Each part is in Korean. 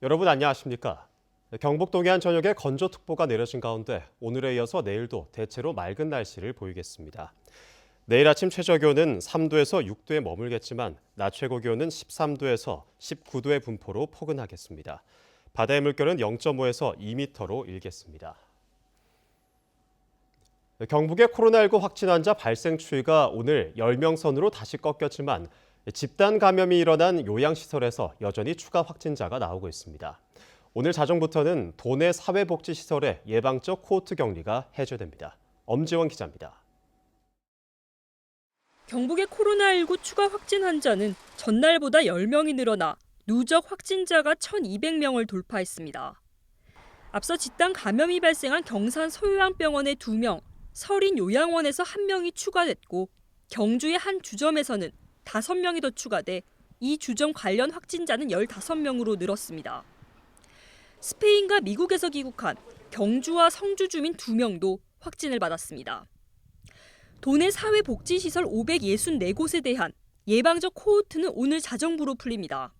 여러분 안녕하십니까? 경북 동해안 전역에 건조특보가 내려진 가운데 오늘에 이어서 내일도 대체로 맑은 날씨를 보이겠습니다. 내일 아침 최저기온은 3도에서 6도에 머물겠지만 낮 최고 기온은 13도에서 19도의 분포로 포근하겠습니다. 바다의 물결은 0.5에서 2m로 일겠습니다. 경북의 코로나19 확진 환자 발생 추이가 오늘 10명 선으로 다시 꺾였지만 집단 감염이 일어난 요양시설에서 여전히 추가 확진자가 나오고 있습니다. 오늘 자정부터는 도내 사회복지시설의 예방적 코호트 격리가 해제됩니다. 엄지원 기자입니다. 경북의 코로나19 추가 확진 환자는 전날보다 10명이 늘어나 누적 확진자가 1,200명을 돌파했습니다. 앞서 집단 감염이 발생한 경산 소요양병원의 2명, 설인 요양원에서 1명이 추가됐고 경주의 한 주점에서는 5명이 더 추가돼 이 주점 관련 확진자는 15명으로 늘었습니다. 스페인과 미국에서 귀국한 경주와 성주 주민 2명도 확진을 받았습니다. 도내 사회복지시설 564곳에 대한 예방적 코호트는 오늘 자정부로 풀립니다.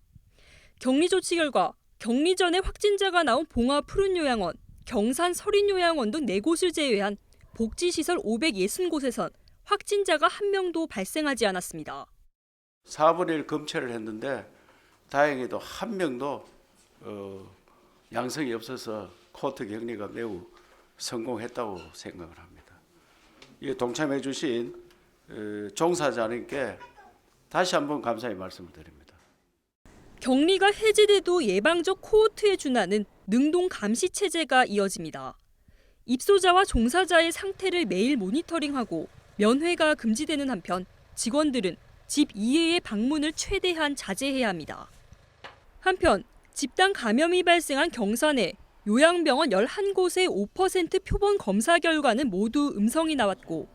격리 조치 결과 격리 전에 확진자가 나온 봉화 푸른요양원, 경산 설인요양원 등 4곳을 제외한 복지시설 560곳에선 확진자가 1명도 발생하지 않았습니다. 4분의 1 검체를 했는데 다행히도 1명도 양성이 없어서 코호트 격리가 매우 성공했다고 생각을 합니다. 이에 동참해 주신 종사자님께 다시 한번 감사의 말씀을 드립니다. 격리가 해제돼도 예방적 코호트의 준하는 능동 감시 체제가 이어집니다. 입소자와 종사자의 상태를 매일 모니터링하고 면회가 금지되는 한편 직원들은 집 이외의 방문을 최대한 자제해야 합니다. 한편 집단 감염이 발생한 경산의 요양병원 11곳의 5% 표본 검사 결과는 모두 음성이 나왔고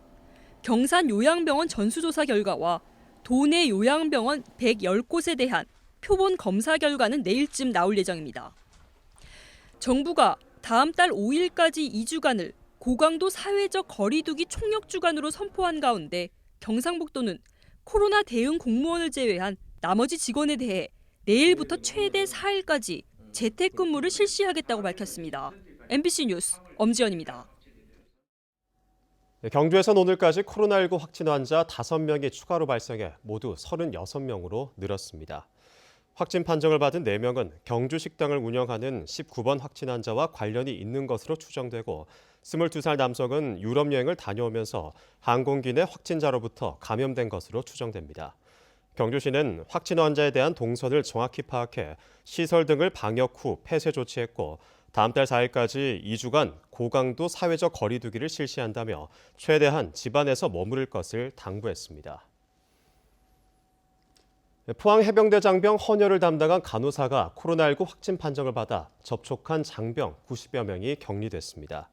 경산 요양병원 전수조사 결과와 도내 요양병원 110곳에 대한 표본 검사 결과는 내일쯤 나올 예정입니다. 정부가 다음 달 5일까지 2주간을 고강도 사회적 거리두기 총력 주간으로 선포한 가운데 경상북도는 코로나 대응 공무원을 제외한 나머지 직원에 대해 내일부터 최대 4일까지 재택근무를 실시하겠다고 밝혔습니다. MBC 뉴스 엄지연입니다. 경주에선 오늘까지 코로나19 확진 환자 5명이 추가로 발생해 모두 36명으로 늘었습니다. 확진 판정을 받은 4명은 경주 식당을 운영하는 19번 확진 환자와 관련이 있는 것으로 추정되고 22살 남성은 유럽 여행을 다녀오면서 항공기 내 확진자로부터 감염된 것으로 추정됩니다. 경주시는 확진 환자에 대한 동선을 정확히 파악해 시설 등을 방역 후 폐쇄 조치했고 다음 달 4일까지 2주간 고강도 사회적 거리두기를 실시한다며 최대한 집안에서 머무를 것을 당부했습니다. 포항 해병대 장병 헌혈을 담당한 간호사가 코로나19 확진 판정을 받아 접촉한 장병 90여 명이 격리됐습니다.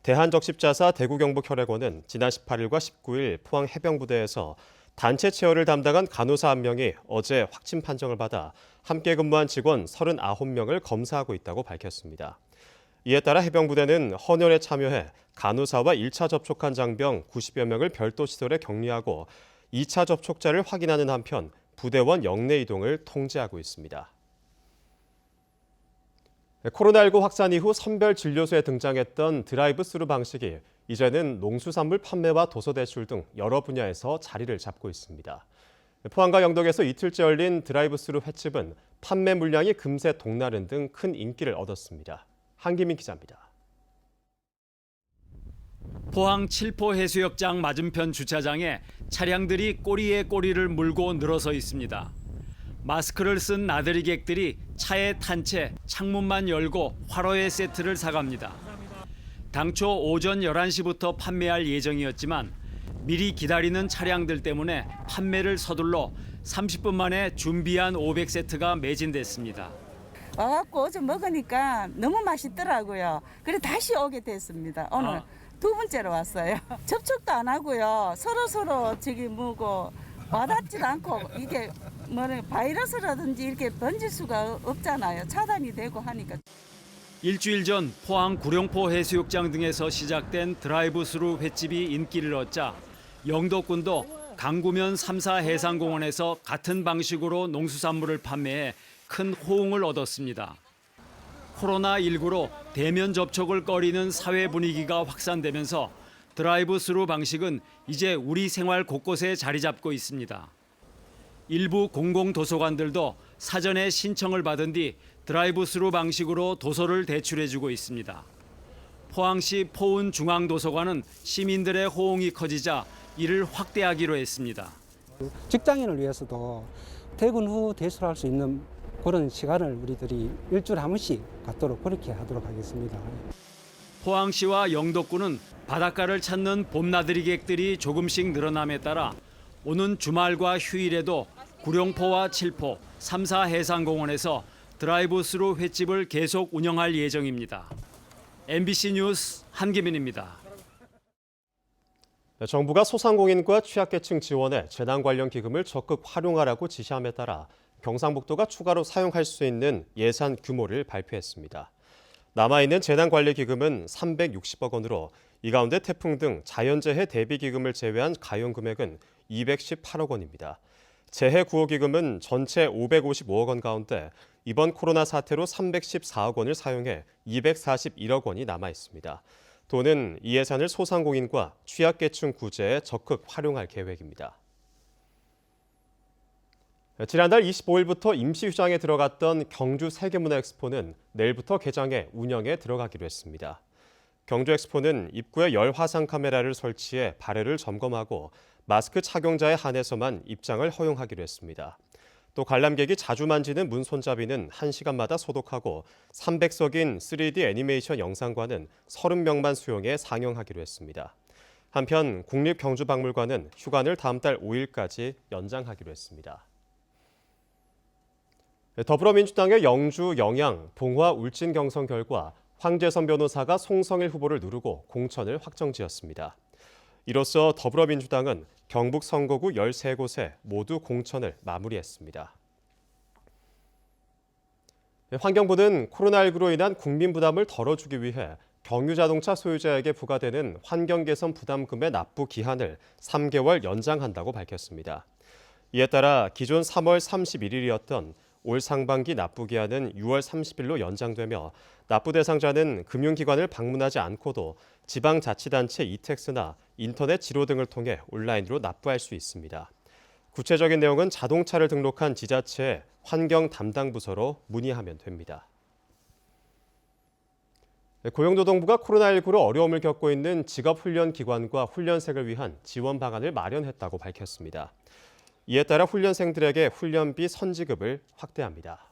대한적십자사 대구경북혈액원은 지난 18일과 19일 포항 해병부대에서 단체 체열을 담당한 간호사 1명이 어제 확진 판정을 받아 함께 근무한 직원 39명을 검사하고 있다고 밝혔습니다. 이에 따라 해병부대는 헌혈에 참여해 간호사와 1차 접촉한 장병 90여 명을 별도 시설에 격리하고 2차 접촉자를 확인하는 한편 부대원 영내 이동을 통제하고 있습니다. 코로나19 확산 이후 선별진료소에 등장했던 드라이브스루 방식이 이제는 농수산물 판매와 도서대출 등 여러 분야에서 자리를 잡고 있습니다. 포항과 영덕에서 이틀째 열린 드라이브스루 횟집은 판매 물량이 금세 동나른 등 큰 인기를 얻었습니다. 한기민 기자입니다. 포항 칠포 해수욕장 맞은편 주차장에 차량들이 꼬리에 꼬리를 물고 늘어서 있습니다. 마스크를 쓴 나들이객들이 차에 탄 채 창문만 열고 화로회 세트를 사갑니다. 당초 오전 11시부터 판매할 예정이었지만 미리 기다리는 차량들 때문에 판매를 서둘러 30분 만에 준비한 500세트가 매진됐습니다. 와갖고 어제 먹으니까 너무 맛있더라고요. 그래 다시 오게 됐습니다. 오늘 2번째로 왔어요. 접촉도 안 하고요. 서로 저기 뭐고 와닿지도 않고 이게 바이러스라든지 이렇게 번질 수가 없잖아요. 차단이 되고 하니까. 일주일 전 포항 구룡포 해수욕장 등에서 시작된 드라이브스루 횟집이 인기를 얻자 영덕군도 강구면 3사 해상공원에서 같은 방식으로 농수산물을 판매해 큰 호응을 얻었습니다. 코로나19로 대면 접촉을 꺼리는 사회 분위기가 확산되면서 드라이브 스루 방식은 이제 우리 생활 곳곳에 자리 잡고 있습니다. 일부 공공도서관들도 사전에 신청을 받은 뒤 드라이브 스루 방식으로 도서를 대출해주고 있습니다. 포항시 포은중앙도서관은 시민들의 호응이 커지자 이를 확대하기로 했습니다. 직장인을 위해서도 퇴근 후 대출할 수 있는 그런 시간을 우리들이 일주일에 한 번씩 갖도록 그렇게 하도록 하겠습니다. 포항시와 영덕군은 바닷가를 찾는 봄나들이객들이 조금씩 늘어남에 따라 오는 주말과 휴일에도 구룡포와 칠포, 3사 해상공원에서 드라이브 스루 횟집을 계속 운영할 예정입니다. MBC 뉴스 한기민입니다. 정부가 소상공인과 취약계층 지원에 재난 관련 기금을 적극 활용하라고 지시함에 따라 경상북도가 추가로 사용할 수 있는 예산 규모를 발표했습니다. 남아있는 재난관리기금은 360억 원으로 이 가운데 태풍 등 자연재해 대비기금을 제외한 가용 금액은 218억 원입니다. 재해구호기금은 전체 555억 원 가운데 이번 코로나 사태로 314억 원을 사용해 241억 원이 남아 있습니다. 도는 이 예산을 소상공인과 취약계층 구제에 적극 활용할 계획입니다. 지난달 25일부터 임시휴장에 들어갔던 경주 세계문화엑스포는 내일부터 개장해 운영에 들어가기로 했습니다. 경주엑스포는 입구에 열 화상 카메라를 설치해 발해를 점검하고 마스크 착용자에 한해서만 입장을 허용하기로 했습니다. 또 관람객이 자주 만지는 문 손잡이는 1시간마다 소독하고 300석인 3D 애니메이션 영상관은 30명만 수용해 상영하기로 했습니다. 한편 국립경주박물관은 휴관을 다음 달 5일까지 연장하기로 했습니다. 더불어민주당의 영주, 영양, 봉화, 울진 경선 결과 황재선 변호사가 송성일 후보를 누르고 공천을 확정지었습니다. 이로써 더불어민주당은 경북 선거구 13곳에 모두 공천을 마무리했습니다. 환경부는 코로나19로 인한 국민 부담을 덜어주기 위해 경유자동차 소유자에게 부과되는 환경개선 부담금의 납부 기한을 3개월 연장한다고 밝혔습니다. 이에 따라 기존 3월 31일이었던 올 상반기 납부 기한은 6월 30일로 연장되며 납부 대상자는 금융기관을 방문하지 않고도 지방자치단체 이택스나 인터넷 지로 등을 통해 온라인으로 납부할 수 있습니다. 구체적인 내용은 자동차를 등록한 지자체의 환경 담당 부서로 문의하면 됩니다. 고용노동부가 코로나19로 어려움을 겪고 있는 직업훈련기관과 훈련생을 위한 지원 방안을 마련했다고 밝혔습니다. 이에 따라 훈련생들에게 훈련비 선지급을 확대합니다.